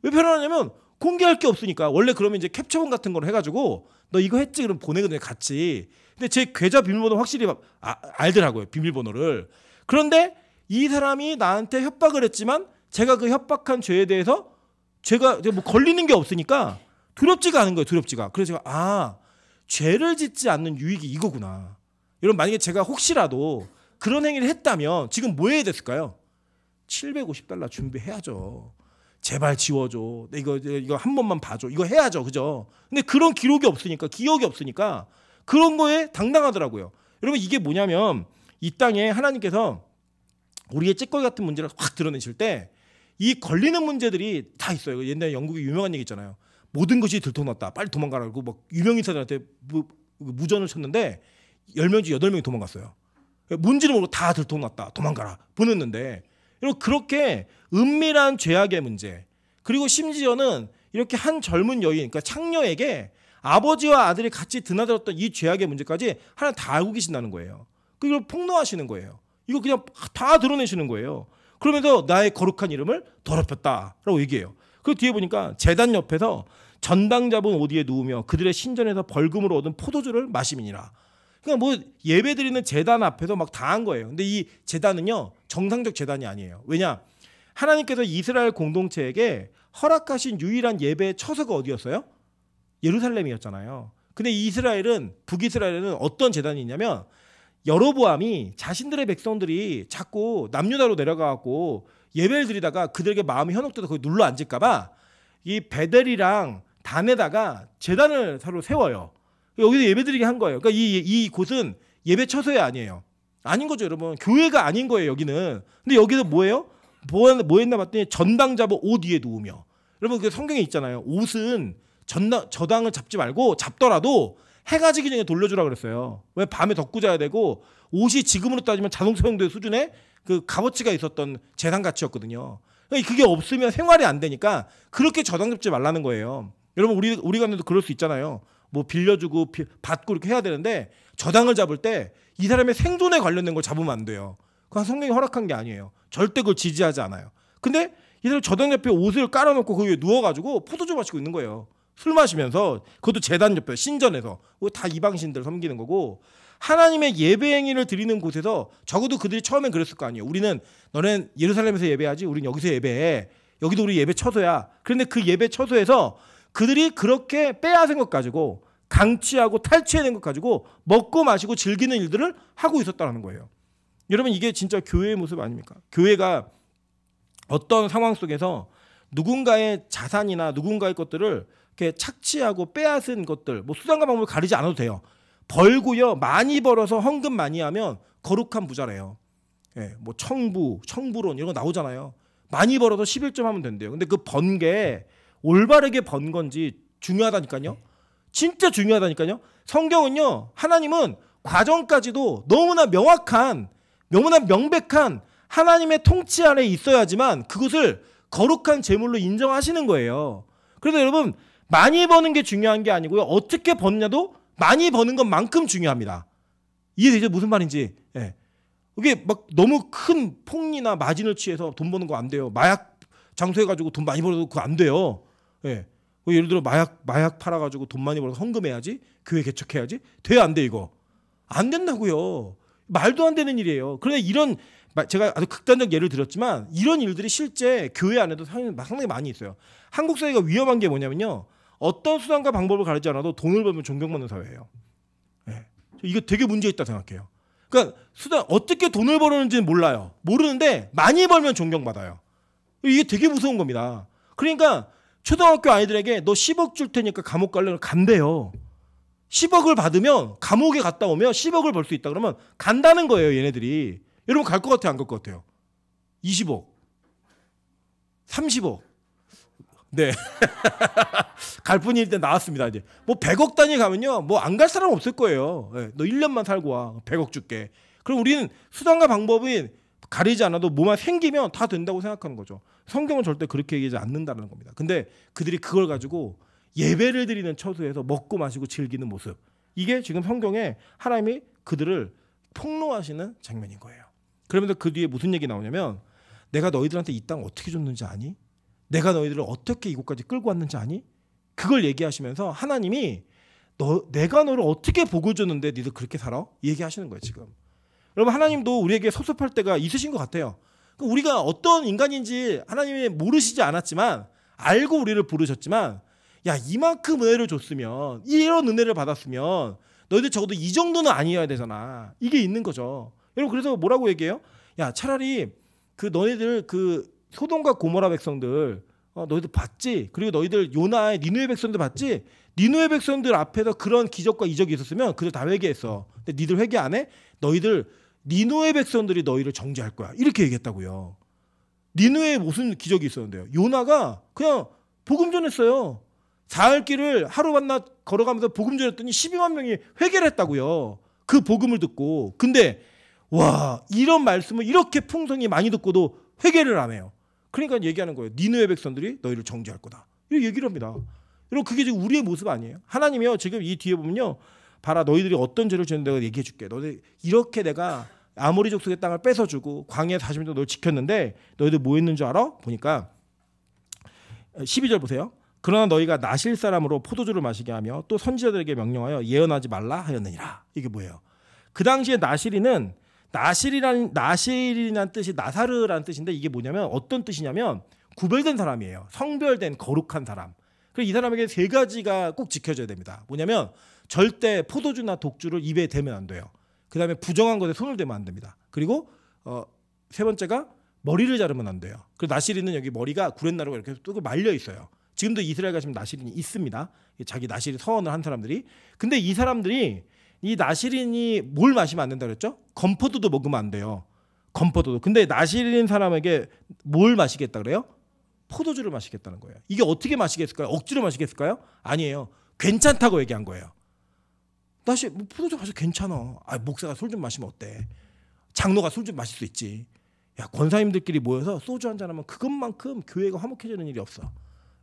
왜 편안하냐면 공개할 게 없으니까. 원래 그러면 이제 캡처본 같은 걸 해가지고 너 이거 했지? 그럼 보내거든요. 같이. 근데 제 계좌 비밀번호 확실히 알더라고요. 비밀번호를. 그런데 이 사람이 나한테 협박을 했지만 제가 그 협박한 죄에 대해서 제가 뭐 걸리는 게 없으니까 두렵지가 않은 거예요. 두렵지가. 그래서 제가 죄를 짓지 않는 유익이 이거구나. 여러분 만약에 제가 혹시라도 그런 행위를 했다면 지금 뭐 해야 됐을까요? $750 준비해야죠. 제발 지워줘. 이거 한 번만 봐줘. 이거 해야죠. 그죠? 근데 그런 기록이 없으니까 기억이 없으니까 그런 거에 당당하더라고요. 여러분 이게 뭐냐면 이 땅에 하나님께서 우리의 찌꺼기 같은 문제를 확 드러내실 때 이 걸리는 문제들이 다 있어요. 옛날에 영국에 유명한 얘기 있잖아요. 모든 것이 들통났다. 빨리 도망가라고 막 유명인사들한테 무전을 쳤는데 10명 중 8명이 도망갔어요. 뭔지를 모르고 다 들통났다. 도망가라. 보냈는데 여러분 그렇게 은밀한 죄악의 문제 그리고 심지어는 이렇게 한 젊은 여인 그러니까 창녀에게 아버지와 아들이 같이 드나들었던 이 죄악의 문제까지 하나님 다 알고 계신다는 거예요. 그걸 폭로하시는 거예요. 이거 그냥 다 드러내시는 거예요. 그러면서 나의 거룩한 이름을 더럽혔다라고 얘기해요. 그 뒤에 보니까 제단 옆에서 전당 잡은 옷 위에 누우며 그들의 신전에서 벌금으로 얻은 포도주를 마시미니라. 그러니까 뭐 예배드리는 제단 앞에서 막 다 한 거예요. 근데 이 제단은요 정상적 제단이 아니에요. 왜냐? 하나님께서 이스라엘 공동체에게 허락하신 유일한 예배의 처소가 어디였어요? 예루살렘이었잖아요. 근데 북이스라엘은 어떤 제단이 있냐면 여로보암이 자신들의 백성들이 자꾸 남유다로 내려가고 예배를 드리다가 그들에게 마음이 현혹돼서 거기 눌러 앉을까 봐 이 베델이랑 단에다가 제단을 서로 세워요. 여기서 예배드리게 한 거예요. 그러니까 이 곳은 예배 처소에 아니에요. 아닌 거죠, 여러분. 교회가 아닌 거예요, 여기는. 근데 여기서 뭐예요? 뭐 했나 봤더니 전당 잡아 옷 위에 누우며. 여러분 그 성경에 있잖아요. 옷은 저당을 잡지 말고 잡더라도 해가 지기 전에 돌려주라 그랬어요. 왜? 밤에 덮고 자야 되고 옷이 지금으로 따지면 자동차 정도의 수준의 그 값어치가 있었던 재산 가치였거든요. 그게 없으면 생활이 안 되니까 그렇게 저당 잡지 말라는 거예요. 여러분 우리 가운데도 그럴 수 있잖아요. 뭐 빌려주고 받고 이렇게 해야 되는데 저당을 잡을 때 이 사람의 생존에 관련된 걸 잡으면 안 돼요. 그건 성경이 허락한 게 아니에요. 절대 그걸 지지하지 않아요. 근데 이 사람 저당 옆에 옷을 깔아놓고 그 위에 누워가지고 포도주 마시고 있는 거예요. 술 마시면서. 그것도 제단 옆에 신전에서. 다 이방신들 섬기는 거고, 하나님의 예배 행위를 드리는 곳에서 적어도 그들이 처음엔 그랬을 거 아니에요. 우리는 너는 예루살렘에서 예배하지, 우리는 여기서 예배해. 여기도 우리 예배 처소야. 그런데 그 예배 처소에서 그들이 그렇게 빼앗은 것 가지고, 강취하고 탈취해낸 것 가지고 먹고 마시고 즐기는 일들을 하고 있었다는 거예요. 여러분 이게 진짜 교회의 모습 아닙니까? 교회가 어떤 상황 속에서 누군가의 자산이나 누군가의 것들을 이렇게 착취하고 빼앗은 것들, 뭐 수단과 방법을 가리지 않아도 돼요. 벌고요, 많이 벌어서 헌금 많이 하면 거룩한 부자래요. 예, 뭐 청부론 이런 거 나오잖아요. 많이 벌어서 11점 하면 된대요. 근데 그 번 게 올바르게 번 건지 중요하다니까요. 진짜 중요하다니까요. 성경은요, 하나님은 과정까지도 너무나 명확한, 너무나 명백한 하나님의 통치 아래 있어야지만 그것을 거룩한 제물로 인정하시는 거예요. 그래서 여러분 많이 버는 게 중요한 게 아니고요, 어떻게 버느냐도 많이 버는 것만큼 중요합니다. 이해되죠? 무슨 말인지. 예. 이게 막 너무 큰 폭리나 마진을 취해서 돈 버는 거 안 돼요. 마약 장소해가지고 돈 많이 벌어도 그거 안 돼요. 예. 예를 들어 마약 팔아가지고 돈 많이 벌어서 헌금해야지, 교회 개척해야지, 돼 안 돼? 이거 안 된다고요. 말도 안 되는 일이에요. 그런데 이런, 제가 아주 극단적 예를 들었지만 이런 일들이 실제 교회 안에도 상당히 많이 있어요. 한국 사회가 위험한 게 뭐냐면요, 어떤 수단과 방법을 가리지 않아도 돈을 벌면 존경받는 사회예요. 예. 이거 되게 문제 있다 생각해요. 그러니까 어떻게 돈을 벌었는지는 몰라요. 모르는데 많이 벌면 존경받아요. 이게 되게 무서운 겁니다. 그러니까 초등학교 아이들에게 너 10억 줄 테니까 감옥 갈래? 간대요. 10억을 받으면 감옥에 갔다 오면 10억을 벌 수 있다 그러면 간다는 거예요, 얘네들이. 여러분 갈 것 같아요, 안 갈 것 같아요? 20억, 30억. 네. 갈 뿐일 때 나왔습니다. 이제 뭐 100억 단위 가면요, 뭐 안 갈 사람 없을 거예요. 네, 너 1년만 살고 와, 100억 줄게. 그럼 우리는 수단과 방법이 가리지 않아도 뭐만 생기면 다 된다고 생각하는 거죠. 성경은 절대 그렇게 얘기하지 않는다는 겁니다. 근데 그들이 그걸 가지고 예배를 드리는 처소에서 먹고 마시고 즐기는 모습, 이게 지금 성경에 하나님이 그들을 폭로하시는 장면인 거예요. 그러면서 그 뒤에 무슨 얘기 나오냐면, 내가 너희들한테 이 땅 어떻게 줬는지 아니? 내가 너희들을 어떻게 이곳까지 끌고 왔는지 아니? 그걸 얘기하시면서 하나님이 내가 너를 어떻게 복을 줬는데 니들 그렇게 살아? 얘기하시는 거예요 지금. 여러분 하나님도 우리에게 섭섭할 때가 있으신 것 같아요. 우리가 어떤 인간인지 하나님이 모르시지 않았지만 알고 우리를 부르셨지만, 야 이만큼 은혜를 줬으면, 이런 은혜를 받았으면 너희들 적어도 이 정도는 아니어야 되잖아. 이게 있는 거죠. 여러분 그래서 뭐라고 얘기해요? 야 차라리 그 너희들 그 소돔과 고모라 백성들 너희들 봤지? 그리고 너희들 요나의 니느웨 백성들 봤지? 니느웨 백성들 앞에서 그런 기적과 이적이 있었으면 그들 다 회개했어. 근데 니들 회개 안 해? 너희들 니느웨 백성들이 너희를 정죄할 거야. 이렇게 얘기했다고요. 니느웨에 무슨 기적이 있었는데요? 요나가 그냥 복음 전했어요. 사흘 길을 하루 반낮 걸어가면서 복음 전했더니 12만 명이 회개를 했다고요. 그 복음을 듣고. 근데 와, 이런 말씀을 이렇게 풍성히 많이 듣고도 회개를 안 해요. 그러니까 얘기하는 거예요. 니느웨 백성들이 너희를 정죄할 거다. 이렇게 얘기를 합니다. 여러분 그게 지금 우리의 모습 아니에요? 하나님이요 지금 이 뒤에 보면요, 봐라 너희들이 어떤 죄를 지었는데 내가 얘기해 줄게. 너희들 이렇게 내가 아모리 족속의 땅을 뺏어주고 광야 40년 동안 널 지켰는데 너희들 뭐 했는 줄 알아? 보니까 12절 보세요. 그러나 너희가 나실 사람으로 포도주를 마시게 하며 또 선지자들에게 명령하여 예언하지 말라 하였느니라. 이게 뭐예요? 그 당시에 나실이라는 뜻이 나사르라는 뜻인데, 이게 뭐냐면 어떤 뜻이냐면 구별된 사람이에요. 성별된 거룩한 사람. 그래서 이 사람에게 세 가지가 꼭 지켜져야 됩니다. 뭐냐면 절대 포도주나 독주를 입에 대면 안 돼요. 그 다음에 부정한 것에 손을 대면 안 됩니다. 그리고 세 번째가 머리를 자르면 안 돼요. 그리고 나시리는 여기 머리가 구렛나루가 이렇게 뚝 말려 있어요. 지금도 이스라엘 가시면 나시린이 있습니다. 자기 나시린 서원을 한 사람들이. 근데 이 사람들이 이 나시린이 뭘 마시면 안 된다 그랬죠? 건포도도 먹으면 안 돼요. 건포도도. 근데 나시린 사람에게 뭘 마시겠다 그래요? 포도주를 마시겠다는 거예요. 이게 어떻게 마시겠을까요? 억지로 마시겠을까요? 아니에요. 괜찮다고 얘기한 거예요. 나시 뭐 포도주 마셔 괜찮아. 아, 목사가 술 좀 마시면 어때? 장로가 술 좀 마실 수 있지. 야, 권사님들끼리 모여서 소주 한잔 하면 그것만큼 교회가 화목해지는 일이 없어.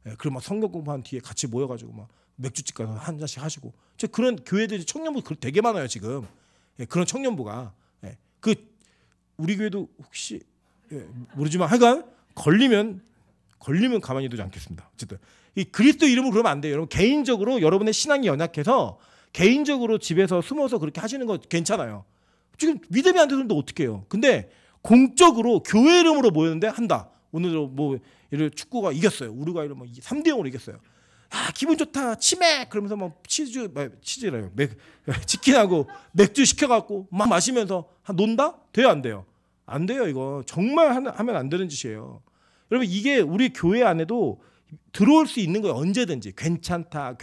예, 그리고 막 성경 공부한 뒤에 같이 모여가지고 막 맥주집 가서 한 잔씩 하시고. 그런 교회들이 청년부 되게 많아요 지금. 예, 그런 청년부가. 예, 그 우리 교회도 혹시 모르지만 하여간 걸리면 가만히 두지 않겠습니다. 어쨌든 이 그리스도 이름으로 그러면 안 돼요. 여러분 개인적으로 여러분의 신앙이 연약해서 개인적으로 집에서 숨어서 그렇게 하시는 거 괜찮아요. 지금 믿음이 안 되는데 어떻게 해요? 근데 공적으로 교회 이름으로 모였는데 한다. 오늘 뭐 예를 들어 축구가 이겼어요. 우루과이를 뭐 3대0으로 이겼어요. 아 기분 좋다. 치맥 그러면서 막 치즈래요. 치킨하고 맥주 시켜갖고 막 마시면서 논다? 돼요 안 돼요? 안 돼요. 이거 정말 하면 안 되는 짓이에요. 여러분 이게 우리 교회 안에도 들어올 수 있는 거예요. 언제든지 괜찮다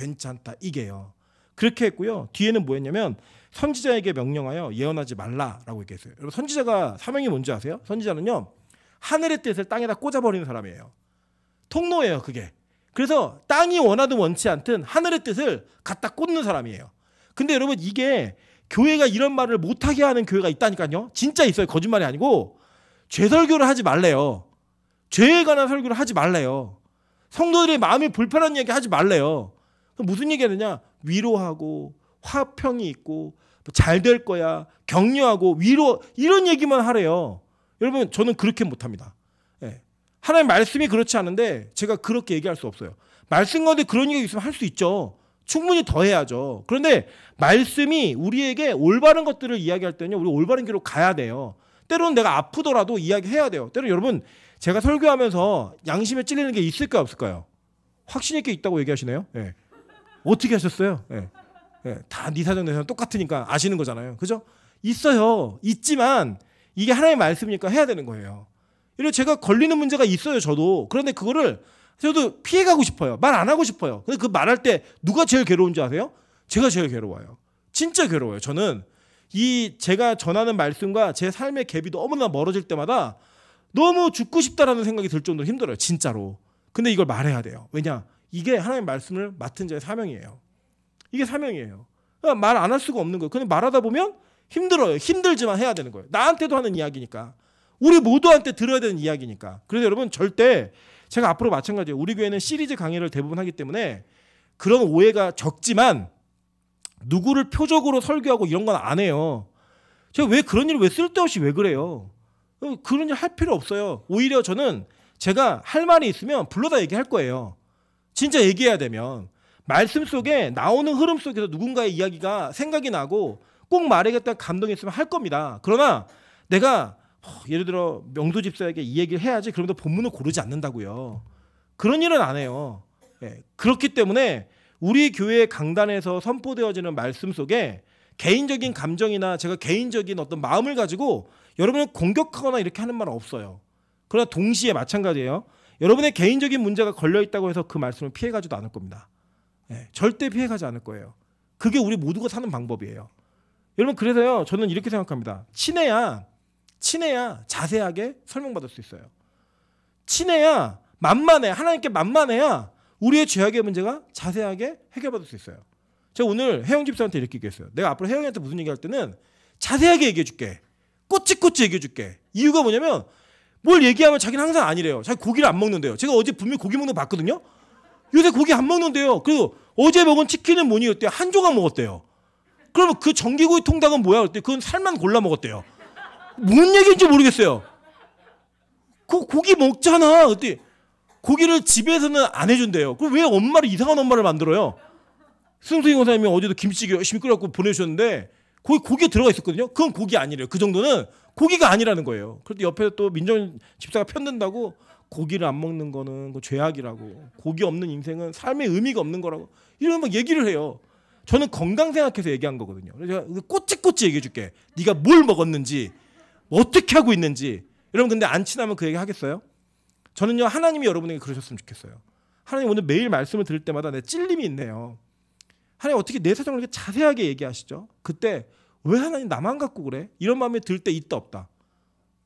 이게요. 그렇게 했고요. 뒤에는 뭐였냐면 선지자에게 명령하여 예언하지 말라라고 얘기했어요. 여러분 선지자가 사명이 뭔지 아세요? 선지자는요 하늘의 뜻을 땅에다 꽂아버리는 사람이에요. 통로예요 그게. 그래서 땅이 원하든 원치 않든 하늘의 뜻을 갖다 꽂는 사람이에요. 근데 여러분 이게 교회가 이런 말을 못하게 하는 교회가 있다니까요. 진짜 있어요. 거짓말이 아니고. 죄설교를 하지 말래요. 죄에 관한 설교를 하지 말래요. 성도들의 마음이 불편한 얘기 하지 말래요. 무슨 얘기 하느냐? 위로하고 화평이 있고 잘 될 거야. 격려하고 위로 이런 얘기만 하래요. 여러분 저는 그렇게 못합니다. 예. 하나님 말씀이 그렇지 않은데 제가 그렇게 얘기할 수 없어요. 말씀 가운데 그런 얘기 있으면 할 수 있죠. 충분히 더 해야죠. 그런데 말씀이 우리에게 올바른 것들을 이야기할 때는요. 우리 올바른 길로 가야 돼요. 때로는 내가 아프더라도 이야기해야 돼요. 때로는 여러분 제가 설교하면서 양심에 찔리는 게 있을까요 없을까요? 확신 있게 있다고 얘기하시네요. 예. 어떻게 하셨어요? 예. 예. 다 네 사정 내 사정 똑같으니까 아시는 거잖아요. 그죠? 있어요. 있지만 이게 하나님의 말씀이니까 해야 되는 거예요. 이리고 제가 걸리는 문제가 있어요. 저도. 그런데 그거를 저도 피해가고 싶어요. 말 안 하고 싶어요. 근데 그 말할 때 누가 제일 괴로운지 아세요? 제가 제일 괴로워요. 진짜 괴로워요. 저는 이 제가 전하는 말씀과 제 삶의 갭이 너무나 멀어질 때마다 너무 죽고 싶다라는 생각이 들 정도로 힘들어요. 진짜로. 근데 이걸 말해야 돼요. 왜냐? 이게 하나님의 말씀을 맡은 자의 사명이에요. 이게 사명이에요. 말 안 할 수가 없는 거예요. 근데 말하다 보면 힘들어요. 힘들지만 해야 되는 거예요. 나한테도 하는 이야기니까. 우리 모두한테 들어야 되는 이야기니까. 그래서 여러분 절대 제가 앞으로 마찬가지예요. 우리 교회는 시리즈 강의를 대부분 하기 때문에 그런 오해가 적지만 누구를 표적으로 설교하고 이런 건 안 해요. 제가 왜 그런 일을 왜 쓸데없이 왜 그래요? 그런 일 할 필요 없어요. 오히려 저는 제가 할 말이 있으면 불러다 얘기할 거예요. 진짜 얘기해야 되면. 말씀 속에 나오는 흐름 속에서 누군가의 이야기가 생각이 나고 꼭 말하겠다 감동이 있으면 할 겁니다. 그러나 내가 예를 들어 명도 집사에게 이 얘기를 해야지 그러면 본문을 고르지 않는다고요. 그런 일은 안 해요. 예, 그렇기 때문에 우리 교회 강단에서 선포되어지는 말씀 속에 개인적인 감정이나 제가 개인적인 어떤 마음을 가지고 여러분을 공격하거나 이렇게 하는 말은 없어요. 그러나 동시에 마찬가지예요. 여러분의 개인적인 문제가 걸려있다고 해서 그 말씀을 피해가지도 않을 겁니다. 예, 절대 피해가지 않을 거예요. 그게 우리 모두가 사는 방법이에요. 여러분 그래서요 저는 이렇게 생각합니다. 친해야 자세하게 설명받을 수 있어요. 친해야 만만해. 하나님께 만만해야 우리의 죄악의 문제가 자세하게 해결받을 수 있어요. 제가 오늘 혜영 집사한테 이렇게 얘기했어요. 내가 앞으로 혜영이한테 무슨 얘기할 때는 자세하게 얘기해 줄게. 꼬치꼬치 얘기해 줄게. 이유가 뭐냐면 뭘 얘기하면 자기는 항상 아니래요. 자기 고기를 안 먹는데요. 제가 어제 분명히 고기 먹는 거 봤거든요. 요새 고기 안 먹는데요. 그리고 어제 먹은 치킨은 뭐니였대요? 한 조각 먹었대요. 그러면 그 전기구이 통닭은 뭐야? 그랬더니 그건 살만 골라 먹었대요. 뭔 얘기인지 모르겠어요. 그 고기 먹잖아. 그랬더니 고기를 집에서는 안 해준대요. 그럼 왜 엄마를 이상한 엄마를 만들어요? 승수희 권사님이 어제도 김치찌개 열심히 끓여갖고 보내주셨는데 거기 고기에 들어가 있었거든요. 그건 고기 아니래요. 그 정도는 고기가 아니라는 거예요. 그런데 옆에 또 민정 집사가 편든다고 고기를 안 먹는 거는 그 죄악이라고, 고기 없는 인생은 삶의 의미가 없는 거라고 이런 막 얘기를 해요. 저는 건강 생각해서 얘기한 거거든요. 그래서 제가 꼬치꼬치 얘기해 줄게. 네가 뭘 먹었는지 어떻게 하고 있는지. 여러분 근데 안 친하면 그 얘기 하겠어요? 저는요 하나님이 여러분에게 그러셨으면 좋겠어요. 하나님 오늘 매일 말씀을 들을 때마다 내 찔림이 있네요. 하나님 어떻게 내 사정을 이렇게 자세하게 얘기하시죠? 그때 왜 하나님 나만 갖고 그래? 이런 마음이 들 때 있다 없다?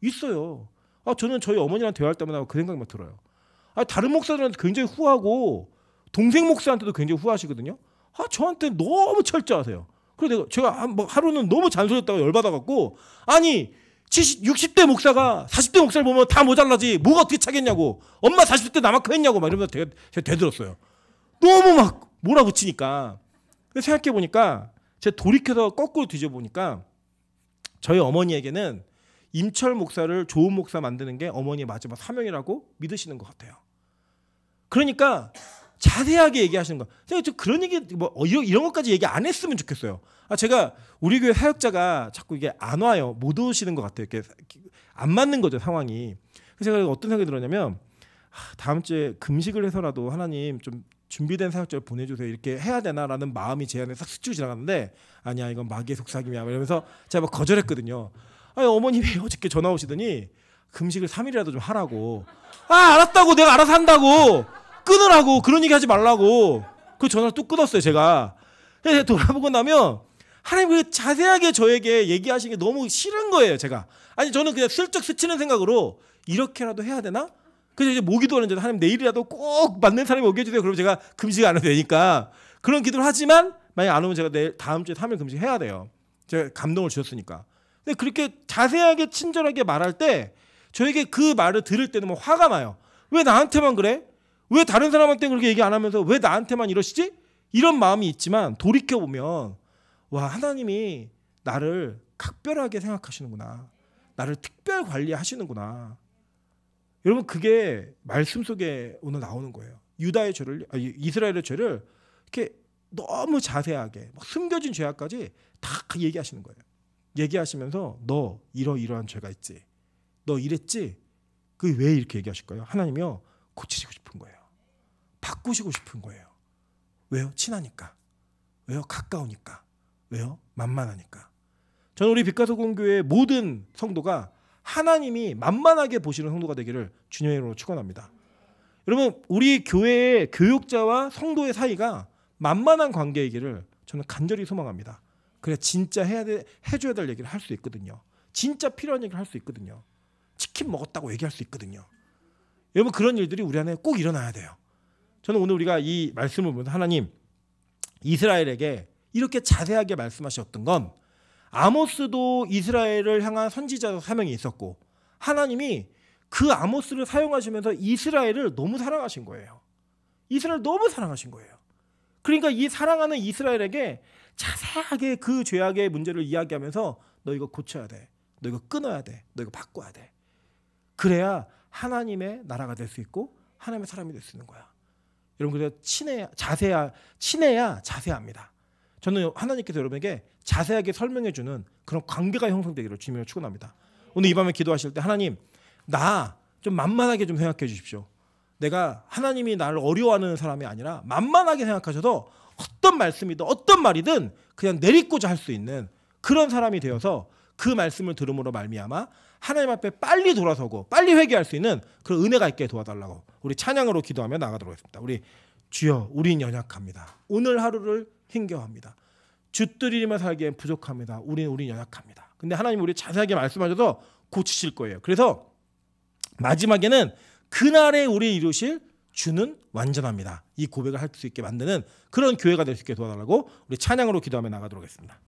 있어요. 저는 저희 어머니랑 대화할 때마다 그 생각만 들어요. 다른 목사들한테 굉장히 후하고 동생 목사한테도 굉장히 후하시거든요. 저한테 너무 철저하세요. 그래서 제가 하루는 너무 잔소리했다가 열받아갖고 아니 60대 목사가 40대 목사를 보면 다 모자라지 뭐가 어떻게 차겠냐고 엄마 40대 나만큼 했냐고 막 이러면서 제가 되들었어요. 너무 막 몰아붙이니까. 근데 생각해보니까 제가 돌이켜서 거꾸로 뒤져보니까 저희 어머니에게는 임철 목사를 좋은 목사 만드는 게 어머니의 마지막 사명이라고 믿으시는 것 같아요. 그러니까 자세하게 얘기하시는 거. 제가 그런 얘기 이런 것까지 얘기 안 했으면 좋겠어요. 제가 우리 교회 사역자가 자꾸 이게 안 와요. 못 오시는 것 같아요. 이렇게 안 맞는 거죠 상황이. 그래서 제가 어떤 생각이 들었냐면 다음 주에 금식을 해서라도 하나님 좀 준비된 사역자를 보내주세요. 이렇게 해야 되나라는 마음이 제 안에 싹 스치고 지나갔는데 아니야 이건 마귀의 속삭임이야. 이러면서 제가 막 거절했거든요. 어머님이 어저께 전화 오시더니 금식을 3일이라도 좀 하라고. 알았다고 내가 알아서 한다고. 끊으라고 그런 얘기 하지 말라고. 그 전화를 뚝 끊었어요 제가. 그래서 돌아보고 나면 하나님 그 자세하게 저에게 얘기하시는 게 너무 싫은 거예요 제가. 저는 그냥 슬쩍 스치는 생각으로 이렇게라도 해야 되나? 그래서 이제 모기도 하는데 하나님 내일이라도 꼭 맞는 사람이 오게 해주세요. 그러면 제가 금식 안 해도 되니까 그런 기도를 하지만 만약 안 오면 제가 내일 다음 주에 3일 금식 해야 돼요. 제가 감동을 주셨으니까. 근데 그렇게 자세하게 친절하게 말할 때 저에게 그 말을 들을 때는 뭐 화가 나요. 왜 나한테만 그래? 왜 다른 사람한테 그렇게 얘기 안 하면서 왜 나한테만 이러시지? 이런 마음이 있지만 돌이켜보면 와 하나님이 나를 각별하게 생각하시는구나. 나를 특별 관리하시는구나. 여러분 그게 말씀 속에 오늘 나오는 거예요. 유다의 죄를 이스라엘의 죄를 이렇게 너무 자세하게 숨겨진 죄악까지 다 얘기하시는 거예요. 얘기하시면서 너 이러이러한 죄가 있지. 너 이랬지. 그게 왜 이렇게 얘기하실까요? 하나님이요 고치시고 싶은 거예요. 바꾸시고 싶은 거예요. 왜요? 친하니까. 왜요? 가까우니까. 왜요? 만만하니까. 저는 우리 빛가서공교회 모든 성도가 하나님이 만만하게 보시는 성도가 되기를 주님의 이름으로 축원합니다. 여러분 우리 교회의 교육자와 성도의 사이가 만만한 관계이기를 저는 간절히 소망합니다. 그래 진짜 해줘야 될 얘기를 할 수 있거든요. 진짜 필요한 얘기를 할 수 있거든요. 치킨 먹었다고 얘기할 수 있거든요. 여러분 그런 일들이 우리 안에 꼭 일어나야 돼요. 저는 오늘 우리가 이 말씀을 보면서 하나님 이스라엘에게 이렇게 자세하게 말씀하셨던 건 아모스도 이스라엘을 향한 선지자 사명이 있었고 하나님이 그 아모스를 사용하시면서 이스라엘을 너무 사랑하신 거예요. 이스라엘 너무 사랑하신 거예요. 그러니까 이 사랑하는 이스라엘에게 자세하게 그 죄악의 문제를 이야기하면서 너 이거 고쳐야 돼. 너 이거 끊어야 돼. 너 이거 바꿔야 돼. 그래야 하나님의 나라가 될 수 있고 하나님의 사람이 될 수 있는 거야. 여러분 그래서 친해야 자세합니다. 저는 하나님께서 여러분에게 자세하게 설명해주는 그런 관계가 형성되기를 주님으로 축원합니다. 오늘 이 밤에 기도하실 때 하나님 나 좀 만만하게 좀 생각해 주십시오. 내가 하나님이 나를 어려워하는 사람이 아니라 만만하게 생각하셔서 어떤 말씀이든 어떤 말이든 그냥 내리고자 할 수 있는 그런 사람이 되어서 그 말씀을 들음으로 말미암아 하나님 앞에 빨리 돌아서고 빨리 회개할 수 있는 그런 은혜가 있게 도와달라고 우리 찬양으로 기도하며 나가도록 하겠습니다. 우리 주여 우린 연약합니다. 오늘 하루를 힘겨워합니다. 주들이며 살기엔 부족합니다. 우린 연약합니다. 근데 하나님 우리 자세하게 말씀하셔서 고치실 거예요. 그래서 마지막에는 그날에 우리 이루실 주는 완전합니다. 이 고백을 할 수 있게 만드는 그런 교회가 될 수 있게 도와달라고 우리 찬양으로 기도하며 나가도록 하겠습니다.